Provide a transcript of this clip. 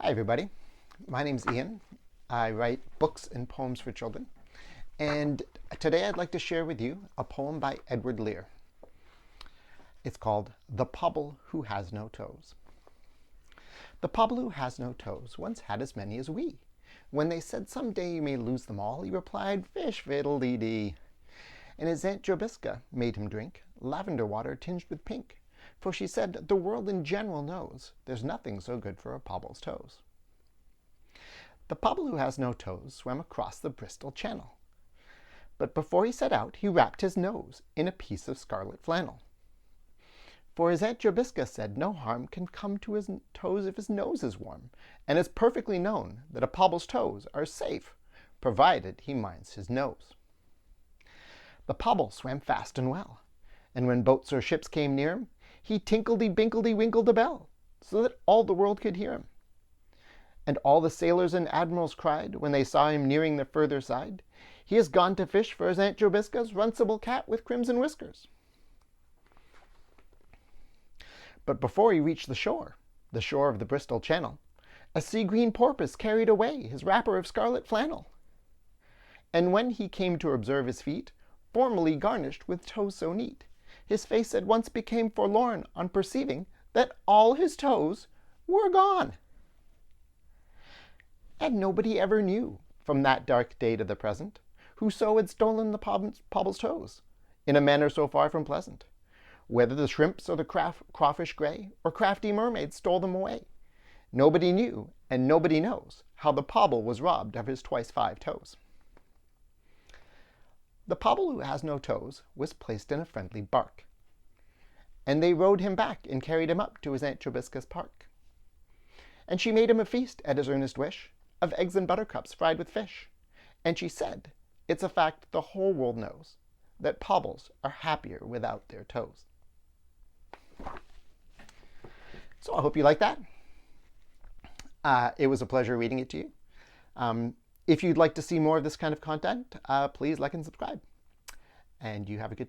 Hi everybody, my name's Ian. I write books and poems for children, and today I'd like to share with you a poem by Edward Lear. It's called The Pobble Who Has No Toes. The Pobble who has no toes once had as many as we. When they said someday you may lose them all, he replied, fish fiddle-dee-dee. And his Aunt Jobiska made him drink lavender water tinged with pink. For she said, the world in general knows there's nothing so good for a Pobble's toes. The Pobble who has no toes swam across the Bristol Channel. But before he set out, he wrapped his nose in a piece of scarlet flannel. For his Aunt Jobiska said no harm can come to his toes if his nose is warm, and it's perfectly known that a Pobble's toes are safe, provided he minds his nose. The Pobble swam fast and well, and when boats or ships came near him, he tinkledy-binkledy-winkled a bell, so that all the world could hear him. And all the sailors and admirals cried, when they saw him nearing the further side, he has gone to fish for his Aunt Jobiska's runcible cat with crimson whiskers. But before he reached the shore of the Bristol Channel, a sea-green porpoise carried away his wrapper of scarlet flannel. And when he came to observe his feet, formally garnished with toes so neat, his face at once became forlorn on perceiving that all his toes were gone. And nobody ever knew, from that dark day to the present, whoso had stolen the Pobble's toes, in a manner so far from pleasant. Whether the shrimps or the crawfish gray, or crafty mermaids stole them away, nobody knew, and nobody knows, how the Pobble was robbed of his twice 5 toes. The Pobble who has no toes was placed in a friendly bark, and they rowed him back and carried him up to his Aunt Jobiska's park. And she made him a feast at his earnest wish, of eggs and buttercups fried with fish. And she said, it's a fact the whole world knows, that Pobbles are happier without their toes. So I hope you like that. It was a pleasure reading it to you. If you'd like to see more of this kind of content, please like and subscribe. And you have a good day.